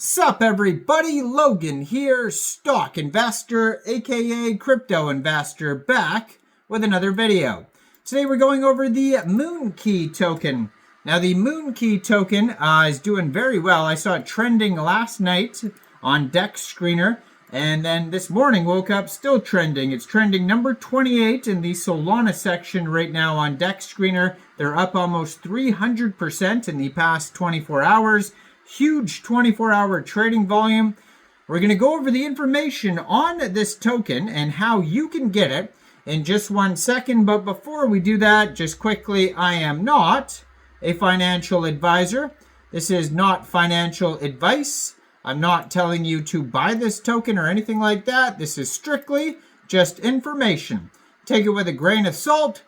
Sup everybody, Logan here, stock investor, aka crypto investor, back with another video. Today we're going over the Moonkey token. Now the Moonkey token is doing very well. I saw it trending last night on DEX Screener, and then this morning woke up still trending. It's trending number 28 in the Solana section right now on DEX Screener. They're up almost 300% in the past 24 hours. Huge 24-hour trading volume. We're going to go over the information on this token and how you can get it in just 1 second. But before we do that, just quickly, I am not a financial advisor. This is not financial advice. I'm not telling you to buy this token or anything like that. This is strictly just information. Take it with a grain of salt.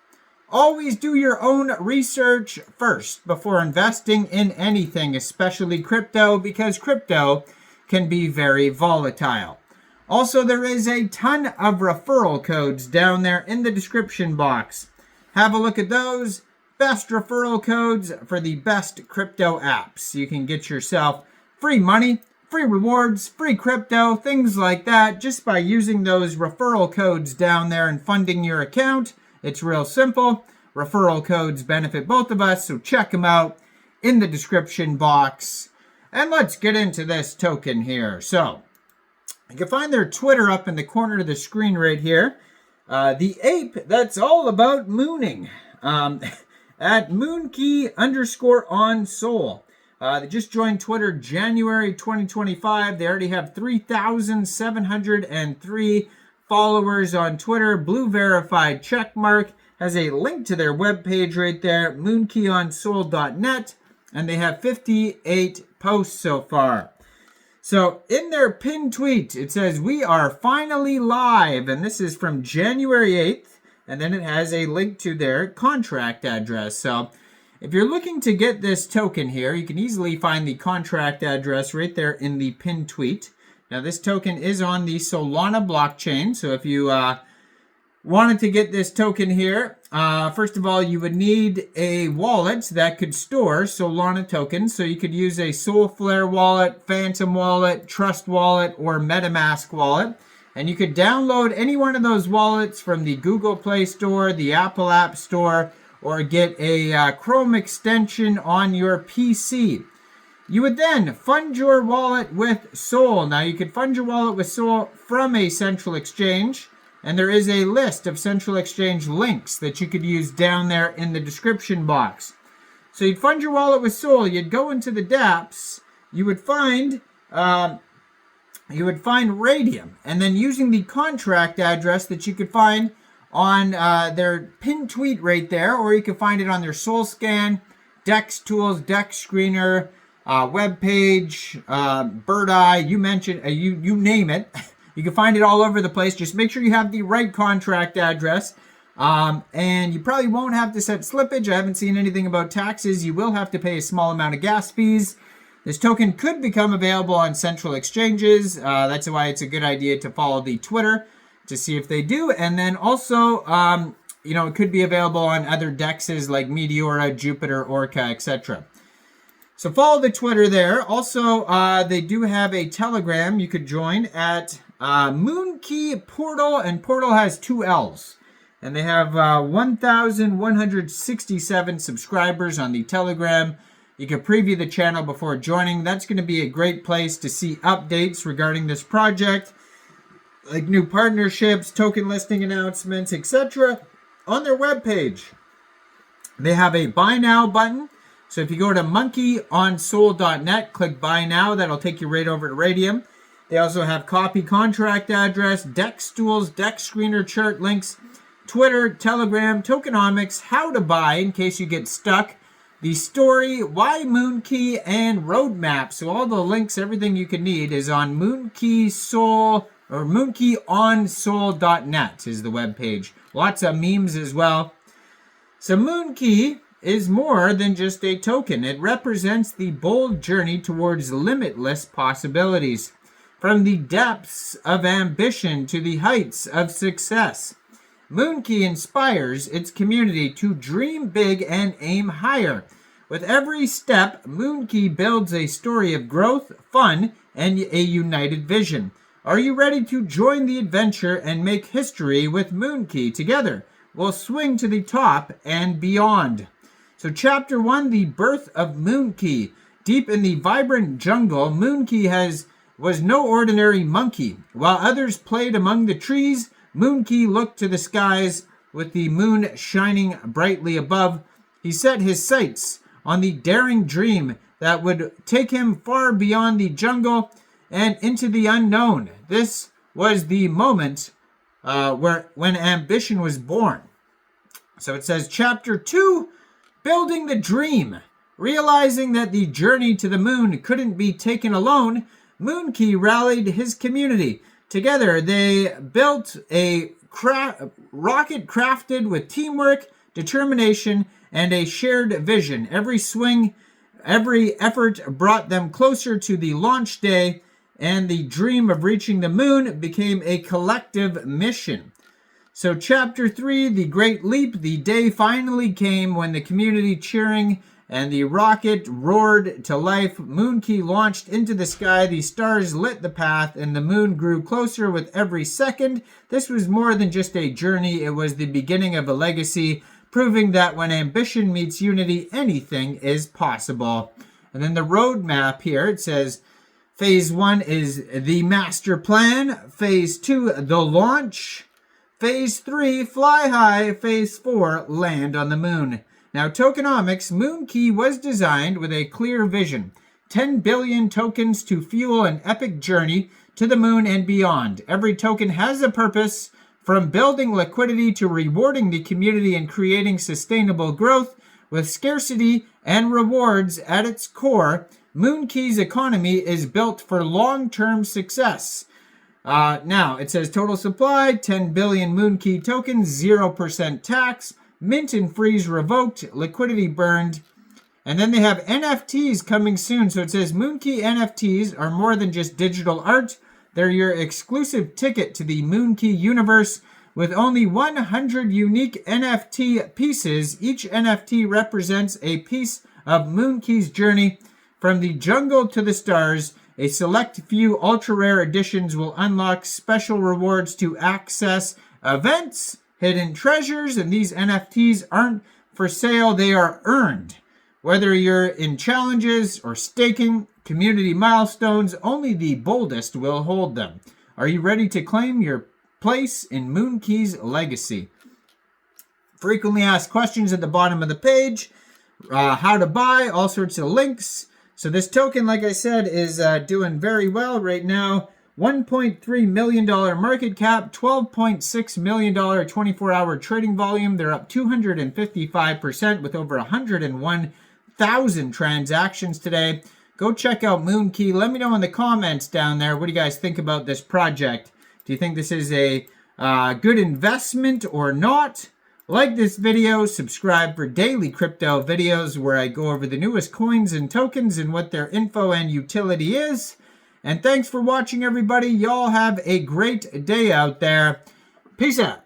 Always do your own research first before investing in anything, especially crypto, because crypto can be very volatile. Also, there is a ton of referral codes down there in the description box. Have a look at those. Best referral codes for the best crypto apps. You can get yourself free money, free rewards, free crypto, things like that, just by using those referral codes down there and funding your account. It's real simple. Referral codes benefit both of us, so check them out in the description box. And let's get into this token here. So, you can find their Twitter up in the corner of the screen right here. The ape that's all about mooning. At Moonkey_on_Sol. They just joined Twitter January 2025. They already have 3,703 followers on Twitter. Blue verified checkmark. Has a link to their webpage right there, moonkeyonsol.net, and they have 58 posts so far. So in their pinned tweet, it says, "We are finally live," and this is from January 8th, and then it has a link to their contract address. So if you're looking to get this token here, you can easily find the contract address right there in the pinned tweet. Now this token is on the Solana blockchain, so if you wanted to get this token here, first of all, you would need a wallet that could store Solana tokens. So you could use a Solflare wallet, Phantom wallet, Trust wallet, or MetaMask wallet. And you could download any one of those wallets from the Google Play Store, the Apple App Store, or get a Chrome extension on your PC. You would then fund your wallet with Sol. Now you could fund your wallet with Sol from a central exchange. And there is a list of central exchange links that you could use down there in the description box. So you'd fund your wallet with Sol. You'd go into the dApps. You would find Raydium, and then using the contract address that you could find on their pinned tweet right there, or you could find it on their SolScan, DEX Tools, DEX Screener, webpage, Bird Eye. You mentioned you name it. You can find it all over the place. Just make sure you have the right contract address. And you probably won't have to set slippage. I haven't seen anything about taxes. You will have to pay a small amount of gas fees. This token could become available on central exchanges. That's why it's a good idea to follow the Twitter to see if they do. And then also, it could be available on other DEXs like Meteora, Jupiter, Orca, etc. So follow the Twitter there. Also, they do have a Telegram you could join at Moonkey Portal, and Portal has 2 L's. And they have 1,167 subscribers on the Telegram. You can preview the channel before joining. That's going to be a great place to see updates regarding this project, like new partnerships, token listing announcements, etc. on their webpage. They have a Buy Now button. So if you go to moonkeyonsol.net, click Buy Now, that'll take you right over to Raydium. They also have copy contract address, DEX Tools, DEX Screener chart links, Twitter, Telegram, tokenomics, how to buy in case you get stuck, the story, why Moonkey, and roadmap. So all the links, everything you can need is on moonkeyonsol.net is the webpage. Lots of memes as well. So Moonkey is more than just a token. It represents the bold journey towards limitless possibilities. From the depths of ambition to the heights of success, Moonkey inspires its community to dream big and aim higher. With every step, Moonkey builds a story of growth, fun, and a united vision. Are you ready to join the adventure and make history with Moonkey? Together, we'll swing to the top and beyond. So Chapter 1, the birth of Moonkey. Deep in the vibrant jungle, Moonkey was no ordinary monkey. While others played among the trees, Moonkey looked to the skies with the moon shining brightly above. He set his sights on the daring dream that would take him far beyond the jungle and into the unknown. This was the moment when ambition was born. So it says, Chapter 2, Building the Dream. Realizing that the journey to the moon couldn't be taken alone, Moonkey rallied his community. Together, they built a rocket crafted with teamwork, determination, and a shared vision. Every effort brought them closer to the launch day, and the dream of reaching the moon became a collective mission. So Chapter 3, The Great Leap. The day finally came when the community cheering and the rocket roared to life. Moonkey launched into the sky. The stars lit the path, and the moon grew closer with every second. This was more than just a journey. It was the beginning of a legacy, proving that when ambition meets unity, anything is possible. And then the roadmap here, it says, Phase 1 is the master plan. Phase 2, the launch. Phase 3, fly high. Phase 4, land on the moon. Now, tokenomics, Moonkey was designed with a clear vision. 10 billion tokens to fuel an epic journey to the moon and beyond. Every token has a purpose, from building liquidity to rewarding the community and creating sustainable growth. With scarcity and rewards at its core, Moonkey's economy is built for long-term success. Now, it says total supply, 10 billion Moonkey tokens, 0% tax, mint and freeze revoked, liquidity burned. And then they have NFTs coming soon. So it says Moonkey NFTs are more than just digital art. They're your exclusive ticket to the Moonkey universe. With only 100 unique NFT pieces, each NFT represents a piece of Moonkey's journey from the jungle to the stars. A select few ultra-rare editions will unlock special rewards to access events, hidden treasures, and these NFTs aren't for sale, they are earned. Whether you're in challenges or staking community milestones, only the boldest will hold them. Are you ready to claim your place in Moonkey's legacy? Frequently asked questions at the bottom of the page, how to buy, all sorts of links. So this token, like I said, is doing very well right now. $1.3 million market cap, $12.6 million 24-hour trading volume. They're up 255% with over 101,000 transactions today. Go check out Moonkey. Let me know in the comments down there, what do you guys think about this project? Do you think this is a good investment or not? Like this video, subscribe for daily crypto videos where I go over the newest coins and tokens and what their info and utility is. And thanks for watching, everybody. Y'all have a great day out there. Peace out.